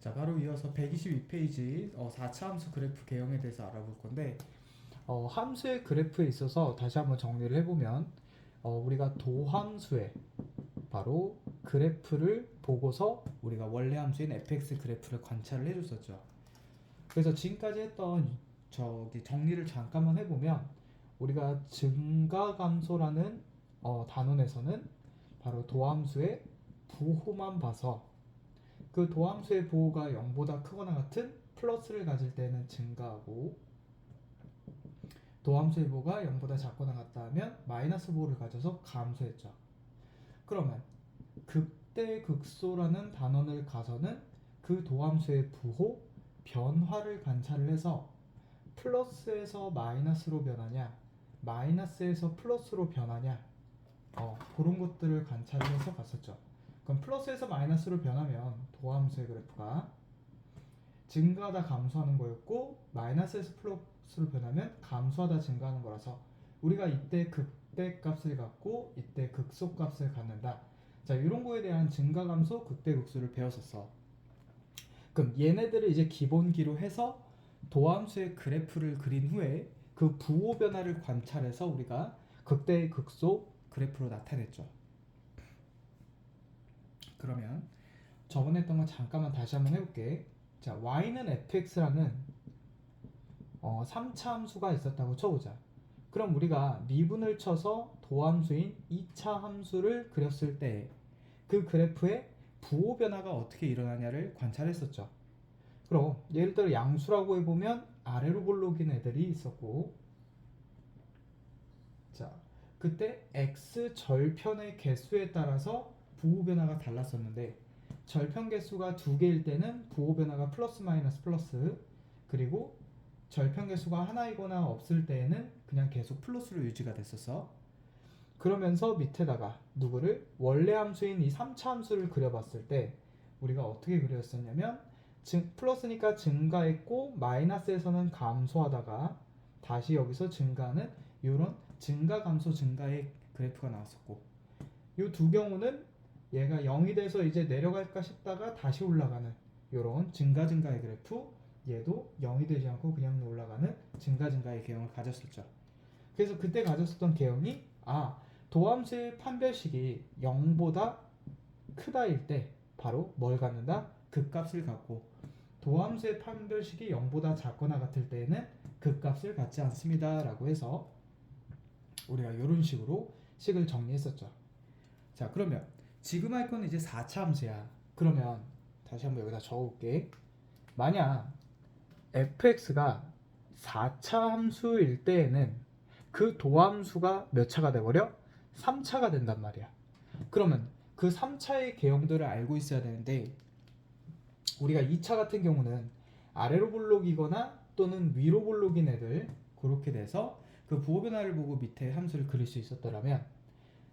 자, 바로 이어서 122페이지 4차 함수 그래프 개형에 대해서 알아볼 건데, 함수의 그래프에 있어서 다시 한번 정리를 해보면, 우리가 도함수의 바로 그래프를 보고서 우리가 원래 함수인 fx 그래프를 관찰을 해줬었죠. 그래서 지금까지 했던 정리를 잠깐만 해보면, 우리가 증가감소라는 단원에서는 바로 도함수의 부호만 봐서 그 도함수의 부호가 0보다 크거나 같은 플러스를 가질 때는 증가하고, 도함수의 부호가 0보다 작거나 같다 하면 마이너스 부호를 가져서 감소했죠. 그러면 극대극소라는 단원을 가서는 그 도함수의 부호 변화를 관찰을 해서 플러스에서 마이너스로 변하냐, 마이너스에서 플러스로 변하냐, 그런 것들을 관찰을 해서 갔었죠. 그럼 플러스에서 마이너스로 변하면 도함수의 그래프가 증가하다 감소하는 거였고, 마이너스에서 플러스로 변하면 감소하다 증가하는 거라서 우리가 이때 극대값을 갖고 이때 극소값을 갖는다. 자, 이런 거에 대한 증가 감소, 극대 극소를 배웠었어. 그럼 얘네들을 이제 기본기로 해서 도함수의 그래프를 그린 후에 그 부호 변화를 관찰해서 우리가 극대 극소 그래프로 나타냈죠. 그러면 저번에 했던 거 잠깐만 다시 한번 해볼게. 자, y는 fx라는 3차 함수가 있었다고 쳐보자. 그럼 우리가 미분을 쳐서 도함수인 2차 함수를 그렸을 때 그 그래프의 부호 변화가 어떻게 일어나냐를 관찰했었죠. 그럼 예를 들어 양수라고 해보면 아래로 볼록인 애들이 있었고, 자, 그때 x 절편의 개수에 따라서 부호 변화가 달랐었는데, 절편 개수가 2개일 때는 부호 변화가 플러스 마이너스 플러스, 그리고 절편 개수가 하나이거나 없을 때에는 그냥 계속 플러스로 유지가 됐었어. 그러면서 밑에다가 누구를 원래 함수인 이 3차 함수를 그려봤을 때 우리가 어떻게 그렸었냐면, 플러스니까 증가했고 마이너스에서는 감소하다가 다시 여기서 증가하는 이런 증가 감소 증가의 그래프가 나왔었고, 이 두 경우는 얘가 0이 돼서 이제 내려갈까 싶다가 다시 올라가는 이런 증가의 그래프, 얘도 0이 되지 않고 그냥 올라가는 증가의 개형을 가졌었죠. 그래서 그때 가졌었던 개형이 도함수의 판별식이 0보다 크다일 때 바로 뭘 갖는다? 극값을 갖고, 도함수의 판별식이 0보다 작거나 같을 때에는 극값을 갖지 않습니다 라고 해서 우리가 이런 식으로 식을 정리했었죠. 자, 그러면 지금 할 건 이제 4차 함수야. 그러면 다시 한번 여기다 적어볼게. 만약 fx가 4차 함수일 때에는 그 도함수가 몇 차가 돼버려? 3차가 된단 말이야. 그러면 그 3차의 개형들을 알고 있어야 되는데, 우리가 2차 같은 경우는 아래로 볼록이거나 또는 위로 볼록인 애들, 그렇게 돼서 그 부호 변화를 보고 밑에 함수를 그릴 수 있었더라면,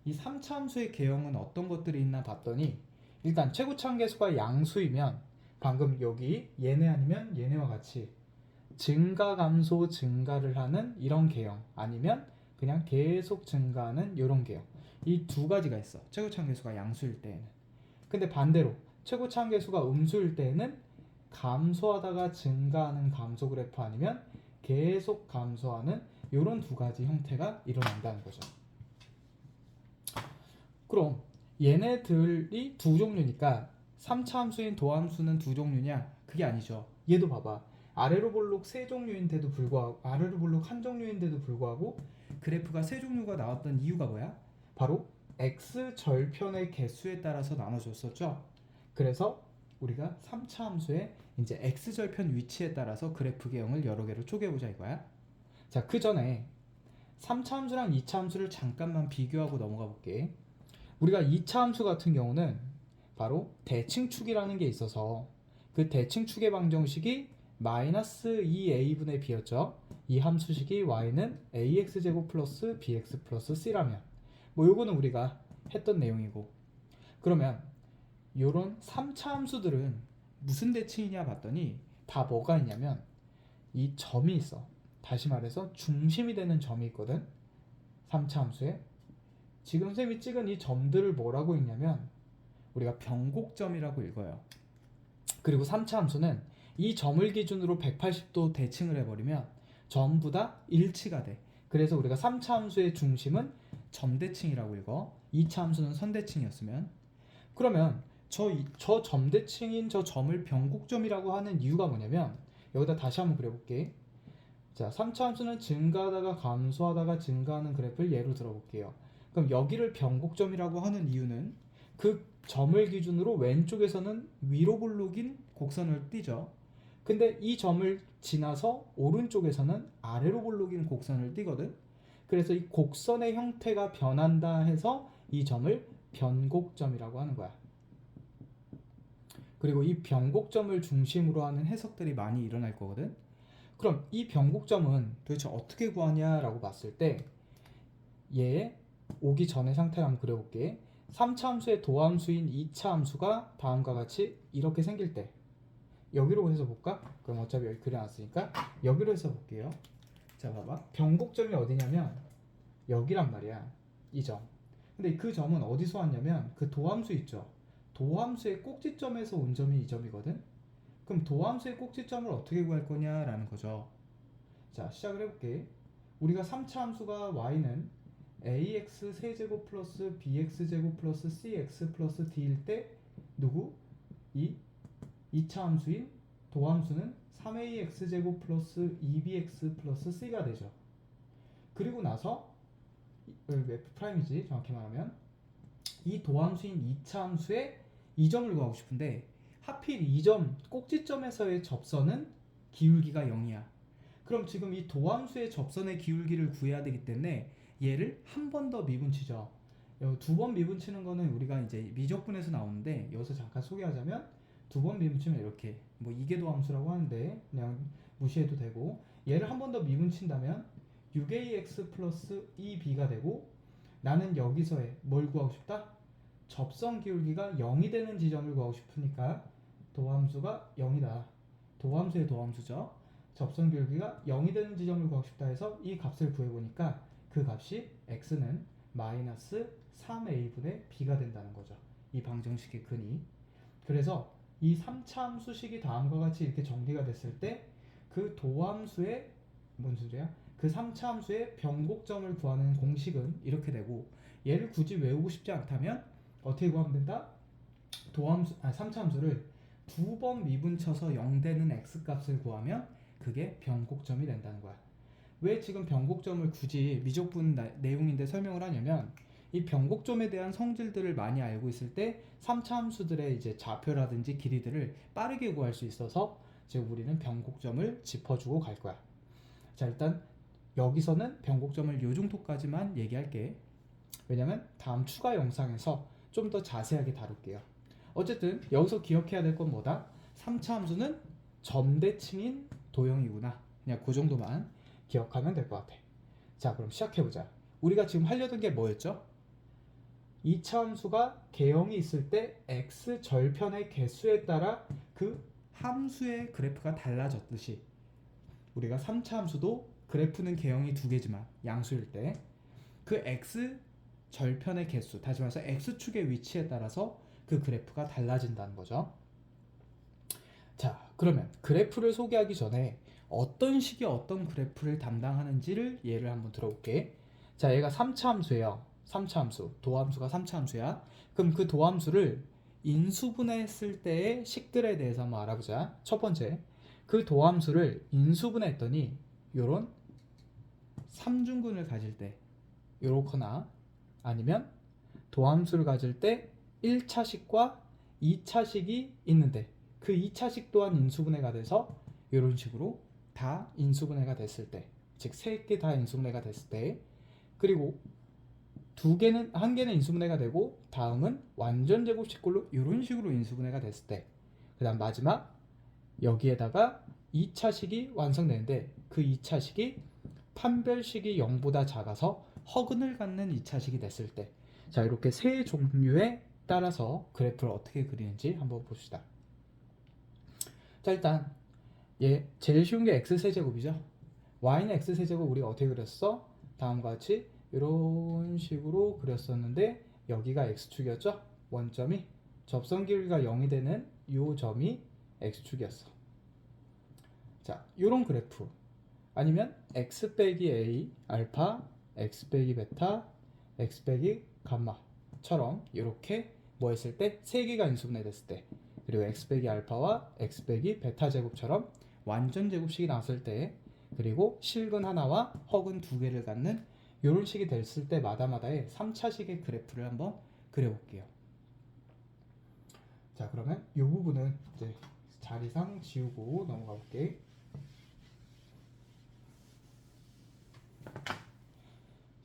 이 3차 함수의 개형은 어떤 것들이 있나 봤더니, 일단 최고차 함계수가 양수이면 방금 여기 얘네 아니면 얘네와 같이 증가 감소 증가를 하는 이런 개형, 아니면 그냥 계속 증가하는 이런 개형, 이 두 가지가 있어. 최고차 함계수가 양수일 때에는. 근데 반대로 최고차 함계수가 음수일 때에는 감소하다가 증가하는 감소 그래프, 아니면 계속 감소하는 이런 두 가지 형태가 일어난다는 거죠. 그럼 얘네들이 두 종류니까 3차 함수인 도함수는 두 종류냐? 그게 아니죠. 얘도 봐봐. 아래로 볼록 세 종류인데도 불구하고, 아래로 볼록 한 종류인데도 불구하고 그래프가 세 종류가 나왔던 이유가 뭐야? 바로 x 절편의 개수에 따라서 나눠줬었죠. 그래서 우리가 3차 함수의 이제 x 절편 위치에 따라서 그래프 개형을 여러 개로 쪼개보자 이거야. 자, 그 전에 3차 함수랑 2차 함수를 잠깐만 비교하고 넘어가 볼게. 우리가 2차 함수 같은 경우는 바로 대칭축이라는 게 있어서 그 대칭축의 방정식이 마이너스 2a분의 b였죠. 이 함수식이 y는 ax제곱 플러스 bx 플러스 c라면, 요거는 우리가 했던 내용이고, 그러면 요런 3차 함수들은 무슨 대칭이냐 봤더니 다 뭐가 있냐면 이 점이 있어. 다시 말해서 중심이 되는 점이 있거든, 3차 함수에. 지금 쌤이 찍은 이 점들을 뭐라고 읽냐면 우리가 변곡점이라고 읽어요. 그리고 3차 함수는 이 점을 기준으로 180도 대칭을 해버리면 전부 다 일치가 돼. 그래서 우리가 3차 함수의 중심은 점대칭이라고 읽어. 2차 함수는 선대칭이었으면. 그러면 저 점대칭인 저 점을 변곡점이라고 하는 이유가 뭐냐면, 여기다 다시 한번 그려볼게. 자, 3차 함수는 증가하다가 감소하다가 증가하는 그래프를 예로 들어볼게요. 그럼 여기를 변곡점이라고 하는 이유는 그 점을 기준으로 왼쪽에서는 위로 볼록인 곡선을 띄죠. 근데 이 점을 지나서 오른쪽에서는 아래로 볼록인 곡선을 띄거든. 그래서 이 곡선의 형태가 변한다 해서 이 점을 변곡점이라고 하는 거야. 그리고 이 변곡점을 중심으로 하는 해석들이 많이 일어날 거거든. 그럼 이 변곡점은 도대체 어떻게 구하냐라고 봤을 때, 얘 오기 전의 상태를 한번 그려볼게. 3차 함수의 도함수인 2차 함수가 다음과 같이 이렇게 생길 때, 여기로 해서 볼까? 그럼 어차피 여기 그려놨으니까 여기로 해서 볼게요. 자, 봐봐. 변곡점이 어디냐면 여기란 말이야. 이 점. 근데 그 점은 어디서 왔냐면 그 도함수 있죠. 도함수의 꼭지점에서 온 점이 이 점이거든. 그럼 도함수의 꼭지점을 어떻게 구할 거냐라는 거죠. 자, 시작을 해볼게. 우리가 3차 함수가 y는 ax 세제곱 플러스 bx제곱 플러스 cx 플러스 d일 때 누구? 이 2차 함수인 도함수는 3ax제곱 플러스 2bx 플러스 c가 되죠. 그리고 나서 f'이지 정확히 말하면 이 도함수인 2차 함수의 이 점을 구하고 싶은데, 하필 이 점 꼭지점에서의 접선은 기울기가 0이야. 그럼 지금 이 도함수의 접선의 기울기를 구해야 되기 때문에 얘를 한 번 더 미분치죠. 두 번 미분치는 거는 우리가 이제 미적분에서 나오는데, 여기서 잠깐 소개하자면 두 번 미분치면 이렇게, 뭐 이계 도함수라고 하는데 그냥 무시해도 되고, 얘를 한 번 더 미분친다면 6ax 플러스 2b가 되고, 나는 여기서의 뭘 구하고 싶다? 접선 기울기가 0이 되는 지점을 구하고 싶으니까 도함수가 0이다. 도함수의 도함수죠. 접선 기울기가 0이 되는 지점을 구하고 싶다 해서 이 값을 구해보니까 그 값이 x는 마이너스 3a분의 b가 된다는 거죠. 이 방정식의 근이. 그래서 이 3차 함수식이 다음과 같이 이렇게 정리가 됐을 때 그 도함수의 뭔 소리야? 그 3차 함수의 변곡점을 구하는 공식은 이렇게 되고, 얘를 굳이 외우고 싶지 않다면 어떻게 구하면 된다? 3차 함수를 두 번 미분쳐서 0 되는 x값을 구하면 그게 변곡점이 된다는 거야. 왜 지금 변곡점을 굳이 미적분 내용인데 설명을 하냐면, 이 변곡점에 대한 성질들을 많이 알고 있을 때 3차 함수들의 이제 좌표라든지 길이들을 빠르게 구할 수 있어서 지금 우리는 변곡점을 짚어주고 갈 거야. 자, 일단 여기서는 변곡점을 요 정도까지만 얘기할게. 왜냐면 다음 추가 영상에서 좀 더 자세하게 다룰게요. 어쨌든 여기서 기억해야 될 건 뭐다? 3차 함수는 점대칭인 도형이구나. 그냥 그 정도만 기억하면 될 것 같아. 자, 그럼 시작해보자. 우리가 지금 하려던 게 뭐였죠? 2차 함수가 개형이 있을 때 x 절편의 개수에 따라 그 함수의 그래프가 달라졌듯이, 우리가 3차 함수도 그래프는 개형이 두 개지만 양수일 때 그 x 절편의 개수, 다시 말해서 x축의 위치에 따라서 그 그래프가 달라진다는 거죠. 자, 그러면 그래프를 소개하기 전에 어떤 식의 어떤 그래프를 담당하는지를 예를 한번 들어볼게. 자, 얘가 3차 함수예요. 3차 함수, 도함수가 3차 함수야. 그럼 그 도함수를 인수분해했을 때의 식들에 대해서 한번 알아보자. 첫 번째, 그 도함수를 인수분해했더니 요런 3중근을 가질 때 요렇거나, 아니면 도함수를 가질 때 1차식과 2차식이 있는데 그 2차식 또한 인수분해가 돼서 이런 식으로 다 인수분해가 됐을 때, 즉 3개 다 인수분해가 됐을 때, 그리고 한 개는 인수분해가 되고 다음은 완전 제곱식꼴로 이런 식으로 인수분해가 됐을 때, 그 다음 마지막 여기에다가 2차식이 완성되는데 그 2차식이 판별식이 0보다 작아서 허근을 갖는 2차식이 됐을 때, 자, 이렇게 세 종류에 따라서 그래프를 어떻게 그리는지 한번 봅시다. 자, 일단 얘 제일 쉬운 게 x세제곱이죠. y는 x세제곱 우리가 어떻게 그렸어? 다음과 같이 이런 식으로 그렸었는데, 여기가 x축이었죠. 원점이 접선 기울기가 0이 되는 이 점이 x축이었어. 자, 요런 그래프 아니면 x 빼기 a 알파, x 빼기 베타, x 빼기 감마처럼 이렇게 뭐 했을 때 세 개가 인수분해 됐을 때, 그리고 x 빼기 알파와 x 빼기 베타 제곱처럼 완전 제곱식이 나왔을 때, 그리고 실근 하나와 허근 두 개를 갖는 이런 식이 됐을 때 마다마다의 3차식의 그래프를 한번 그려볼게요. 자, 그러면 이 부분은 이제 자리상 지우고 넘어가 볼게.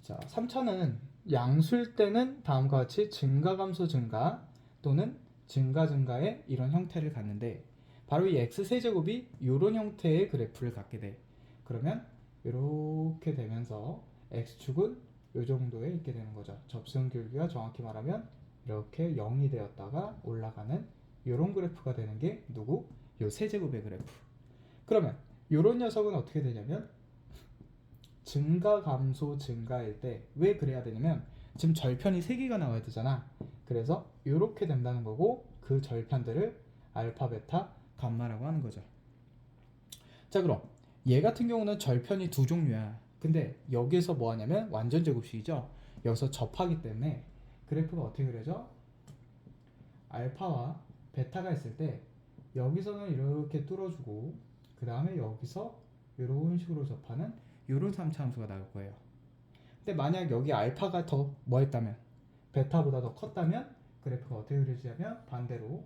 자, 3차는 양수일 때는 다음과 같이 증가 감소 증가 또는 증가 증가의 이런 형태를 갖는데, 바로 이 x세제곱이 이런 형태의 그래프를 갖게 돼. 그러면 이렇게 되면서 x축은 이 정도에 있게 되는 거죠. 접근 길이가 정확히 말하면 이렇게 0이 되었다가 올라가는 이런 그래프가 되는 게 누구? 요 세제곱의 그래프. 그러면 이런 녀석은 어떻게 되냐면 증가 감소 증가일 때 왜 그래야 되냐면 지금 절편이 3개가 나와야 되잖아. 그래서 이렇게 된다는 거고, 그 절편들을 알파, 베타, 감마라고 하는 거죠. 자, 그럼 얘 같은 경우는 절편이 두 종류야. 근데 여기서 뭐 하냐면 완전 제곱식이죠. 여기서 접하기 때문에 그래프가 어떻게 그려져? 알파와 베타가 있을 때 여기서는 이렇게 뚫어주고, 그 다음에 여기서 이런 식으로 접하는 이런 3차 함수가 나올 거예요. 근데 만약 여기 알파가 더 뭐 했다면, 베타보다 더 컸다면 그래프가 어떻게 그려지냐면 반대로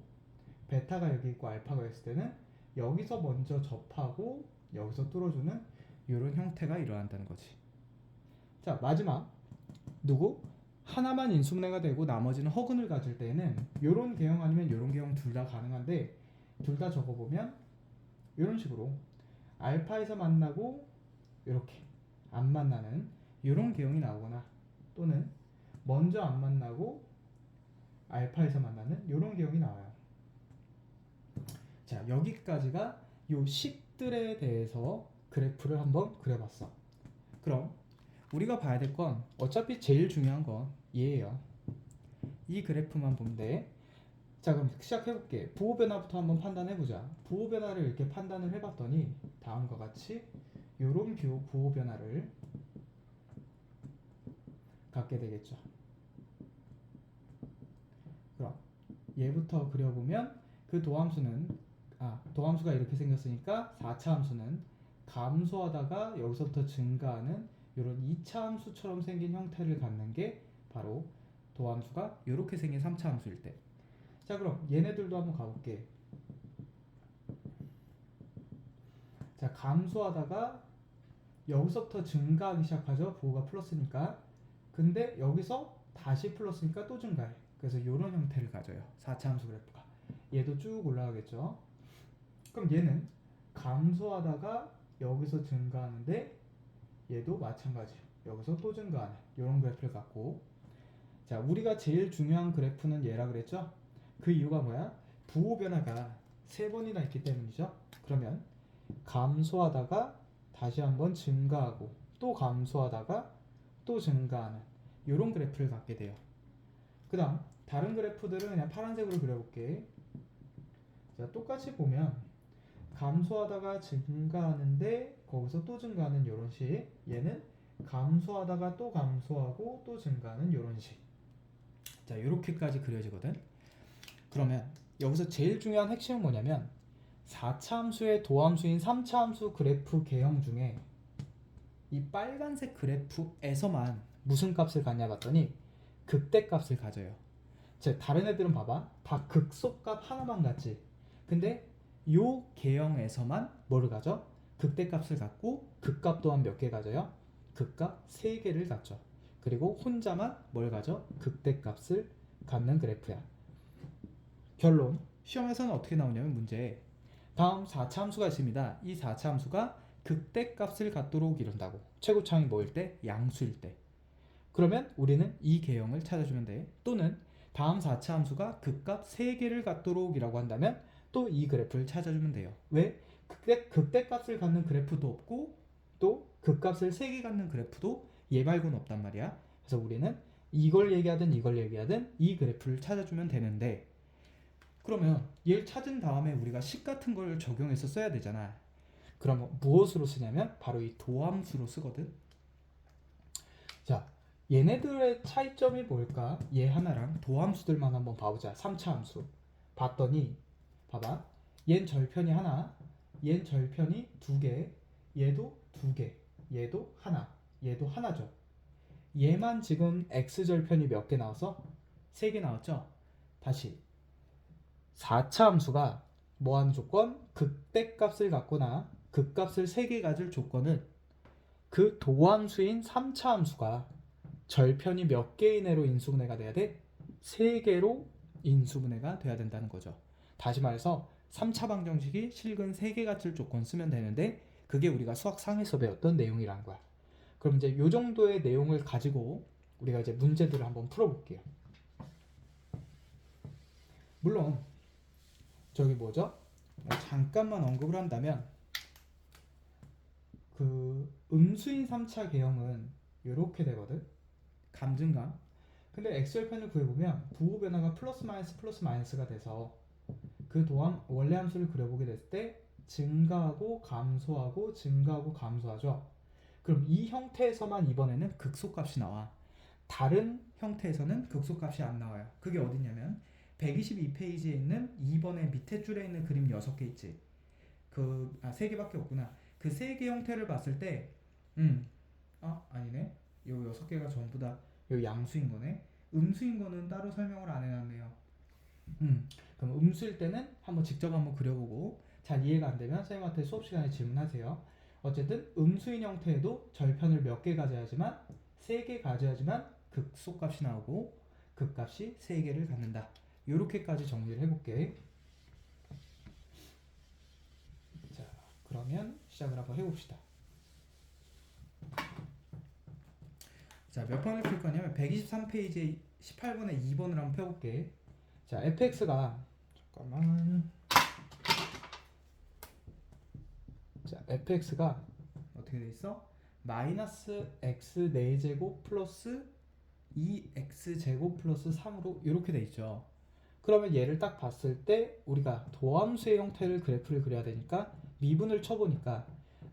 베타가 여기 있고 알파가 있을 때는 여기서 먼저 접하고 여기서 뚫어주는 이런 형태가 일어난다는 거지. 자, 마지막 누구? 하나만 인수분해가 되고 나머지는 허근을 가질 때는 이런 개형 아니면 이런 개형 둘 다 가능한데, 둘 다 적어보면 이런 식으로 알파에서 만나고 이렇게 안 만나는 이런 개형이 나오거나, 또는 먼저 안 만나고 알파에서 만나는 이런 개형이 나와요. 자, 여기까지가 요 식들에 대해서 그래프를 한번 그려봤어. 그럼 우리가 봐야 될 건 어차피 제일 중요한 건 얘예요. 이 그래프만 보면 돼. 자, 그럼 시작해볼게. 부호변화부터 한번 판단해보자. 부호변화를 이렇게 판단을 해봤더니 다음과 같이 요런 부호변화를 갖게 되겠죠. 그럼 얘부터 그려보면 그 도함수가 이렇게 생겼으니까 4차 함수는 감소하다가 여기서부터 증가하는 이런 2차 함수처럼 생긴 형태를 갖는 게 바로 도함수가 이렇게 생긴 3차 함수일 때. 자, 그럼 얘네들도 한번 가볼게. 자, 감소하다가 여기서부터 증가하기 시작하죠. 부호가 플러스니까. 근데 여기서 다시 플러스니까 또 증가해. 그래서 이런 형태를 가져요. 4차 함수 그래프가. 얘도 쭉 올라가겠죠. 그럼 얘는 감소하다가 여기서 증가하는데 얘도 마찬가지. 여기서 또 증가하는 이런 그래프를 갖고, 자, 우리가 제일 중요한 그래프는 얘라 그랬죠? 그 이유가 뭐야? 부호 변화가 3번이나 있기 때문이죠. 그러면 감소하다가 다시 한번 증가하고 또 감소하다가 또 증가하는 이런 그래프를 갖게 돼요. 그 다음 다른 그래프들은 그냥 파란색으로 그려볼게. 자, 똑같이 보면 감소하다가 증가하는데 거기서 또 증가하는 이런 식, 얘는 감소하다가 또 감소하고 또 증가하는 이런 식. 자, 이렇게까지 그려지거든. 그러면 여기서 제일 중요한 핵심은 뭐냐면 4차 함수의 도함수인 3차 함수 그래프 개형 중에 이 빨간색 그래프에서만 무슨 값을 갖냐 봤더니 극대값을 가져요. 자, 다른 애들은 봐봐, 다 극소값 하나만 갖지. 근데 요 개형에서만 뭐를 가져? 극대값을 갖고, 극값 또한 몇 개 가져요? 극값 3개를 갖죠. 그리고 혼자만 뭘 가져? 극대값을 갖는 그래프야. 결론, 시험에서는 어떻게 나오냐면 문제에 다음 4차 함수가 있습니다. 이 4차 함수가 극대값을 갖도록 이룬다고. 최고차항이 뭐일 때? 양수일 때. 그러면 우리는 이 개형을 찾아주면 돼. 또는 다음 4차 함수가 극값 3개를 갖도록 이라고 한다면 또 이 그래프를 찾아주면 돼요. 왜? 극대값을 갖는 그래프도 없고 또 극값을 3개 갖는 그래프도 얘 말고는 없단 말이야. 그래서 우리는 이걸 얘기하든 이걸 얘기하든 이 그래프를 찾아주면 되는데, 그러면 얘를 찾은 다음에 우리가 식 같은 걸 적용해서 써야 되잖아. 그러면 무엇으로 쓰냐면 바로 이 도함수로 쓰거든. 자, 얘네들의 차이점이 뭘까? 얘 하나랑 도함수들만 한번 봐보자. 3차 함수. 봤더니 봐봐. 얜 절편이 하나, 얜 절편이 두 개, 얘도 두 개, 얘도 하나, 얘도 하나죠. 얘만 지금 x절편이 몇 개 나왔어? 3개 나왔죠? 다시 4차 함수가 뭐하는 조건? 극대값을 갖거나 극값을 3개 가질 조건은 그 도함수인 3차 함수가 절편이 몇 개 이내로 인수분해가 돼야 돼? 3개로 인수분해가 돼야 된다는 거죠. 다시 말해서 3차 방정식이 실근 3개 가질 조건 쓰면 되는데 그게 우리가 수학 상에서 배웠던 내용이란 거야. 그럼 이제 이 정도의 내용을 가지고 우리가 이제 문제들을 한번 풀어볼게요. 물론 저기 뭐죠? 잠깐만 언급을 한다면 그 음수인 3차 계형은 이렇게 되거든. 감증감. 근데 x절편을 구해보면 부호 변화가 플러스 마이너스가 돼서 그 도함 원래 함수를 그려보게 됐을 때 증가하고 감소하고 증가하고 감소하죠. 그럼 이 형태에서만 이번에는 극소값이 나와. 다른 형태에서는 극소값이 안 나와요. 그게 어디냐면 122페이지에 있는 2번의 밑에 줄에 있는 그림 6개 있지. 3개밖에 없구나. 그 3개 형태를 봤을 때 아니네. 요 6개가 전부 다 요 양수인 거네. 음수인 거는 따로 설명을 안 해놨네요. 그럼 음수일 때는 한번 직접 한번 그려보고 잘 이해가 안 되면 선생님한테 수업 시간에 질문하세요. 어쨌든 음수인 형태에도 절편을 몇 개 가져야지만 3개 가져야지만 극소값이 나오고 극값이 3개를 갖는다. 요렇게까지 정리를 해볼게. 자, 그러면 시작을 한번 해봅시다. 자, 몇 번을 풀 거냐면 123페이지 18번에 2번을 한번 펴볼게. 자, fx가 잠깐만. 자, fx가 어떻게 돼 있어? 마이너스 x 4제곱 플러스 2x제곱 플러스 3으로 이렇게 돼 있죠. 그러면 얘를 딱 봤을 때 우리가 도함수의 형태를 그래프를 그려야 되니까 미분을 쳐보니까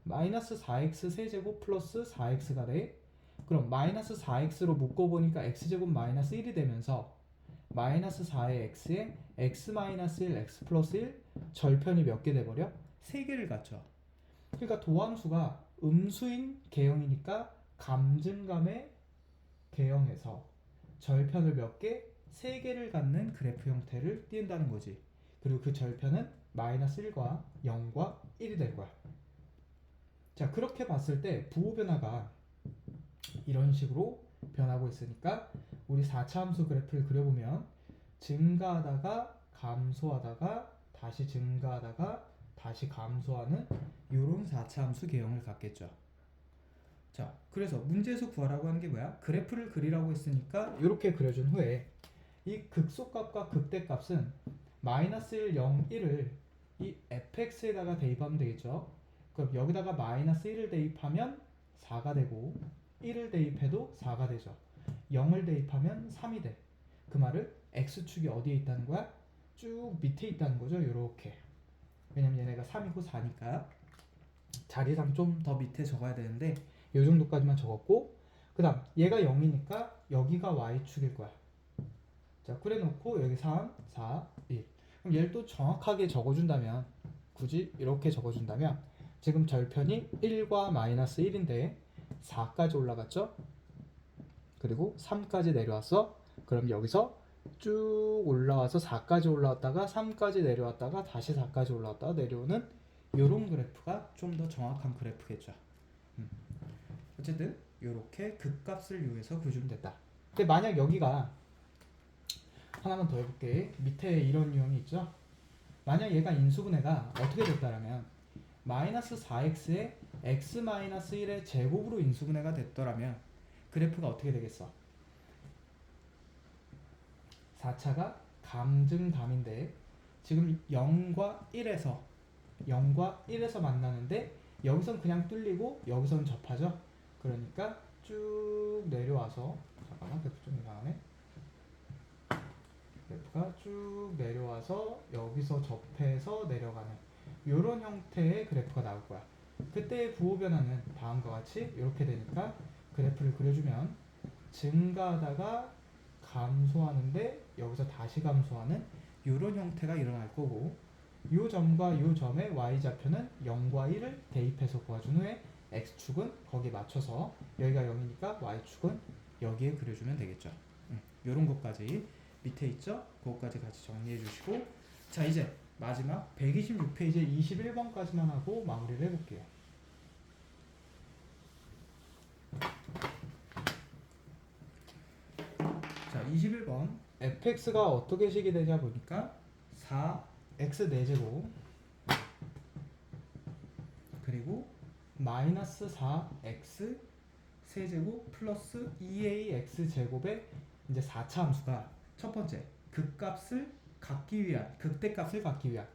마이너스 4x 세제곱 플러스 4x가 돼. 그럼 마이너스 4x로 묶어보니까 x제곱 마이너스 1이 되면서 마이너스 4의 x에 x 마이너스 1 x 플러스 1 절편이 몇 개 돼버려? 3개를 갖죠. 그러니까 도함수가 음수인 계형이니까 감증감의 계형에서 절편을 몇 개? 3개를 갖는 그래프 형태를 띈다는 거지. 그리고 그 절편은 마이너스 1과 0과 1이 될 거야. 자, 그렇게 봤을 때 부호 변화가 이런 식으로 변하고 있으니까 우리 4차 함수 그래프를 그려보면 증가하다가 감소하다가 다시 증가하다가 다시 감소하는 이런 4차 함수 계형을 갖겠죠. 자, 그래서 문제에서 구하라고 하는 게 뭐야? 그래프를 그리라고 했으니까 이렇게 그려준 후에 이 극소값과 극대값은 마이너스 1, 0, 1을 이 fx에다가 대입하면 되겠죠. 그럼 여기다가 마이너스 1을 대입하면 4가 되고 1을 대입해도 4가 되죠. 0을 대입하면 3이 돼. 그 말은 x축이 어디에 있다는 거야? 쭉 밑에 있다는 거죠. 요렇게. 왜냐면 얘네가 3이고 4니까 자리상 좀 더 밑에 적어야 되는데 요 정도까지만 적었고 그 다음 얘가 0이니까 여기가 y축일 거야. 자, 그래놓고 여기 3, 4, 1. 그럼 얘를 또 정확하게 적어준다면 굳이 이렇게 적어준다면 지금 절편이 1과 마이너스 1인데 4까지 올라갔죠? 그리고 3까지 내려왔어? 그럼 여기서 쭉 올라와서 4까지 올라왔다가 3까지 내려왔다가 다시 4까지 올라왔다가 내려오는 요런 그래프가 좀 더 정확한 그래프겠죠. 어쨌든 요렇게 극값을 이용해서 그려주면 됐다. 근데 만약 여기가 하나만 더 해볼게. 밑에 이런 유형이 있죠. 만약 얘가 인수분해가 어떻게 됐다라면 마이너스 4x에 x 마이너스 1의 제곱으로 인수분해가 됐더라면 그래프가 어떻게 되겠어? 4차가 감증감인데 지금 0과 1에서 만나는데 여기선 그냥 뚫리고 여기선 접하죠. 그러니까 쭉 내려와서 잠깐만 그래프 좀 이상하네. 그래프가 쭉 내려와서 여기서 접해서 내려가는 이런 형태의 그래프가 나올 거야. 그때의 부호 변화는 다음과 같이 이렇게 되니까 그래프를 그려주면 증가하다가 감소하는데 여기서 다시 감소하는 이런 형태가 일어날 거고, 이 점과 이 점의 y좌표는 0과 1을 대입해서 구해준 후에 x축은 거기에 맞춰서 여기가 0이니까 y축은 여기에 그려주면 되겠죠. 이런 것까지 밑에 있죠? 그것까지 같이 정리해 주시고, 자 이제 마지막 126페이지 21번까지만 하고 마무리를 해볼게요. 자 21번 fx가 어떻게 식이 되냐 보니까 4x 4제곱 그리고 마이너스 4x 세제곱 플러스 2ax 제곱의 이제 4차 함수가 첫 번째 극값을 갖기 위한 극대값을 갖기 위한,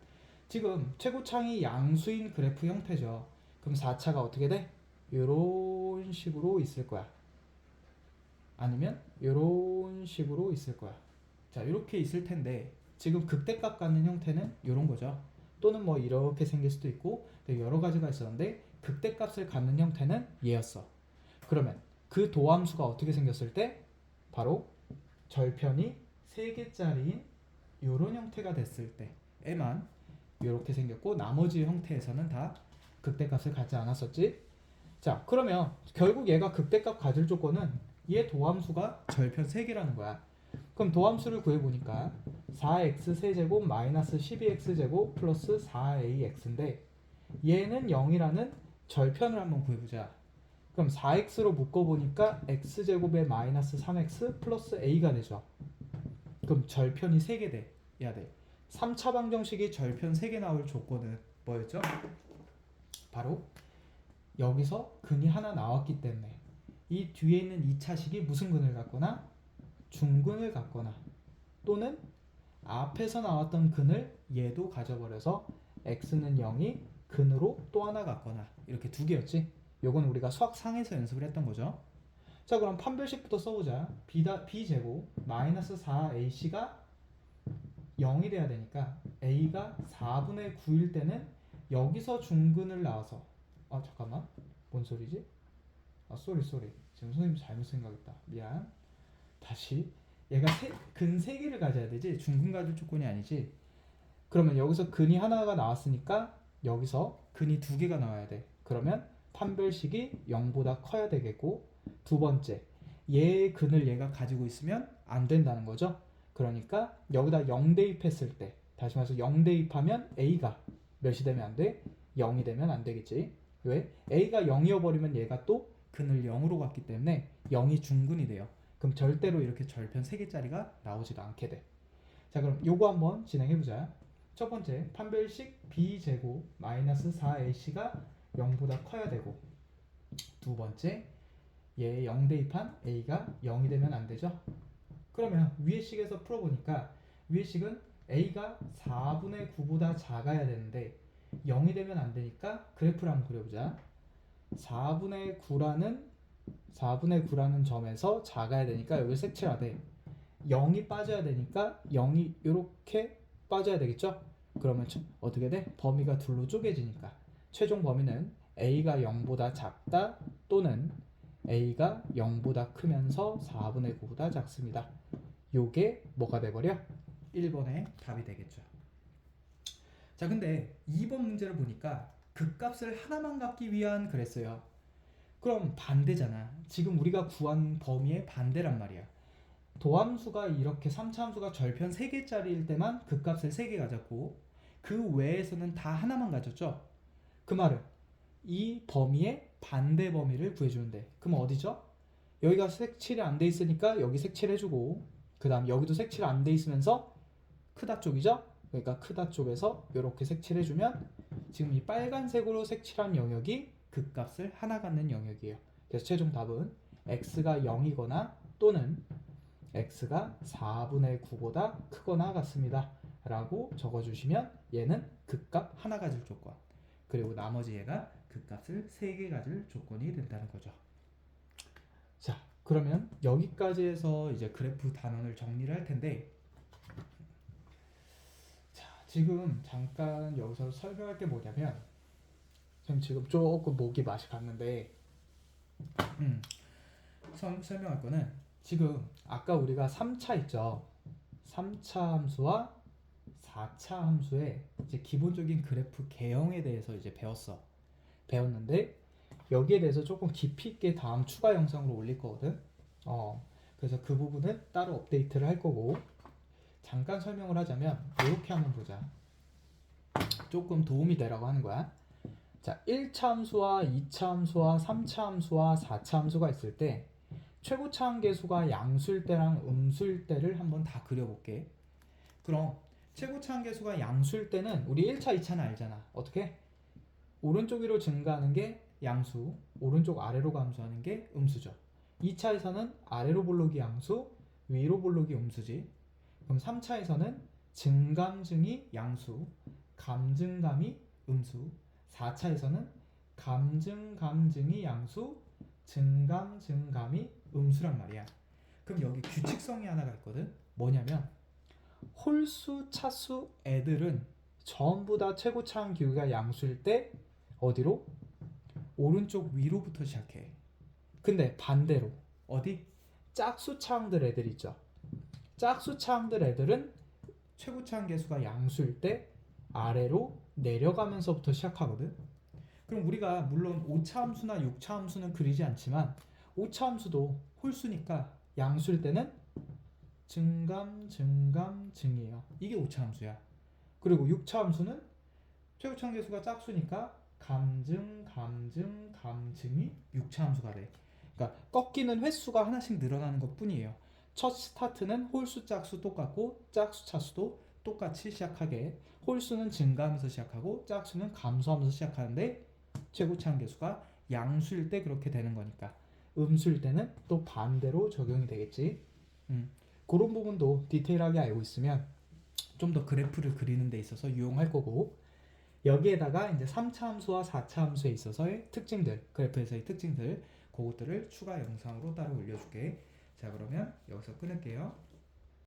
지금 최고창이 양수인 그래프 형태죠. 그럼 4차가 어떻게 돼? 이런 식으로 있을 거야. 아니면 이런 식으로 있을 거야. 자 이렇게 있을 텐데 지금 극대값 갖는 형태는 이런 거죠. 또는 뭐 이렇게 생길 수도 있고 여러 가지가 있었는데 극대값을 갖는 형태는 얘였어. 그러면 그 도함수가 어떻게 생겼을 때 바로 절편이 3개짜리인 이런 형태가 됐을 때에만 이렇게 생겼고, 나머지 형태에서는 다 극대값을 갖지 않았었지. 자 그러면 결국 얘가 극대값 가질 조건은 얘 도함수가 절편 3개라는 거야. 그럼 도함수를 구해보니까 4x 세제곱 마이너스 12x제곱 플러스 4ax인데 얘는 0이라는 절편을 한번 구해보자. 그럼 4x로 묶어보니까 x제곱에 마이너스 3x 플러스 a가 되죠. 그럼 절편이 3개 돼야 돼. 3차 방정식이 절편 3개 나올 조건은 뭐였죠? 바로 여기서 근이 하나 나왔기 때문에 이 뒤에 있는 2차식이 무슨 근을 갖거나 중근을 갖거나 또는 앞에서 나왔던 근을 얘도 가져버려서 x는 0이 근으로 또 하나 갖거나 이렇게 두 개였지. 요건 우리가 수학상에서 연습을 했던 거죠. 자 그럼 판별식부터 써보자. b제곱 마이너스 4ac가 0이 돼야 되니까 a가 4분의 9일 때는 여기서 중근을 나와서 잠깐만 뭔 소리지? 쏘리 지금 선생님 잘못 생각했다. 미안. 다시 얘가 근 3개를 가져야 되지 중근 가질 조건이 아니지. 그러면 여기서 근이 하나가 나왔으니까 여기서 근이 2개가 나와야 돼. 그러면 판별식이 0보다 커야 되겠고, 두 번째 얘의 근을 얘가 가지고 있으면 안 된다는 거죠. 그러니까 여기다 0 대입했을 때, 다시 말해서 0 대입하면 a가 몇이 되면 안 돼? 0이 되면 안 되겠지. 왜? a가 0이어버리면 얘가 또 근을 0으로 갔기 때문에 0이 중근이 돼요. 그럼 절대로 이렇게 절편 3개짜리가 나오지도 않게 돼. 자 그럼 요거 한번 진행해보자. 첫 번째 판별식 b제곱 마이너스 4ac가 0보다 커야 되고, 두 번째 얘 0 대입한 a가 0이 되면 안 되죠. 그러면 위의 식에서 풀어보니까 위의 식은 a가 4분의 9보다 작아야 되는데 0이 되면 안 되니까 그래프를 한번 그려보자. 4분의 9라는 점에서 작아야 되니까 여기 색칠하되 0이 빠져야 되니까 0이 이렇게 빠져야 되겠죠. 그러면 어떻게 돼? 범위가 둘로 쪼개지니까 최종 범위는 a가 0보다 작다 또는 a가 0보다 크면서 4분의 9보다 작습니다. 요게 뭐가 돼버려? 1번의 답이 되겠죠. 자 근데 2번 문제를 보니까 극값을 하나만 갖기 위한 그랬어요. 그럼 반대잖아. 지금 우리가 구한 범위의 반대란 말이야. 도함수가 이렇게 3차 함수가 절편 3개짜리일 때만 극값을 3개 가졌고 그 외에서는 다 하나만 가졌죠. 그 말은 이 범위의 반대 범위를 구해주는데, 그럼 어디죠? 여기가 색칠이 안 돼 있으니까 여기 색칠해주고, 그 다음 여기도 색칠 안 돼 있으면서 크다 쪽이죠? 그러니까 크다 쪽에서 이렇게 색칠해주면 지금 이 빨간색으로 색칠한 영역이 극값을 하나 갖는 영역이에요. 그래서 최종 답은 x가 0이거나 또는 x가 4분의 9보다 크거나 같습니다 라고 적어주시면 얘는 극값 하나 가질 조건, 그리고 나머지 얘가 극값을 3개 가질 조건이 된다는 거죠. 자 그러면 여기까지 해서 이제 그래프 단원을 정리를 할 텐데, 지금 잠깐 여기서 설명할 게 뭐냐면 지금 조금 목이 맛이 갔는데 설명할 거는 지금 아까 우리가 3차 있죠. 3차 함수와 4차 함수의 이제 기본적인 그래프 개형에 대해서 이제 배웠는데 여기에 대해서 조금 깊이 있게 다음 추가 영상으로 올릴 거거든. 그래서 그 부분은 따로 업데이트를 할 거고 잠깐 설명을 하자면 이렇게 한번 보자. 조금 도움이 되라고 하는 거야. 자, 1차 함수와 2차 함수와 3차 함수와 4차 함수가 있을 때 최고차 함계수가 양수일 때랑 음수일 때를 한번 다 그려볼게. 그럼 최고차 함계수가 양수일 때는 우리 1차, 2차는 알잖아. 어떻게? 오른쪽 위로 증가하는 게 양수, 오른쪽 아래로 감소하는 게 음수죠. 2차에서는 아래로 볼록이 양수, 위로 볼록이 음수지. 그럼 3차에서는 증감증이 양수, 감증감이 음수, 4차에서는 감증감증이 양수, 증감증감이 음수란 말이야. 그럼 여기 규칙성이 하나가 있거든. 뭐냐면 홀수, 차수 애들은 전부 다 최고차항 기울기가 양수일 때 어디로? 오른쪽 위로부터 시작해. 근데 반대로 어디? 짝수차항들 애들 있죠. 짝수차항들 애들은 최고차항 계수가 양수일 때 아래로 내려가면서부터 시작하거든. 그럼 우리가 물론 5차 함수나 6차 함수는 그리지 않지만 5차 함수도 홀수니까 양수일 때는 증감, 증감, 증이에요. 이게 5차 함수야. 그리고 6차 함수는 최고차항 계수가 짝수니까 감증, 감증, 감증이 6차 함수가 돼. 그러니까 꺾이는 횟수가 하나씩 늘어나는 것 뿐이에요. 첫 스타트는 홀수, 짝수 똑같고 짝수, 차수도 똑같이 시작하게 홀수는 증가하면서 시작하고 짝수는 감소하면서 시작하는데 최고차항 계수가 양수일 때 그렇게 되는 거니까 음수일 때는 또 반대로 적용이 되겠지. 그런 부분도 디테일하게 알고 있으면 좀 더 그래프를 그리는 데 있어서 유용할 거고 여기에다가 이제 3차 함수와 4차 함수에 있어서의 특징들, 그래프에서의 특징들 그것들을 추가 영상으로 따로 올려줄게. 자, 그러면 여기서 끊을게요.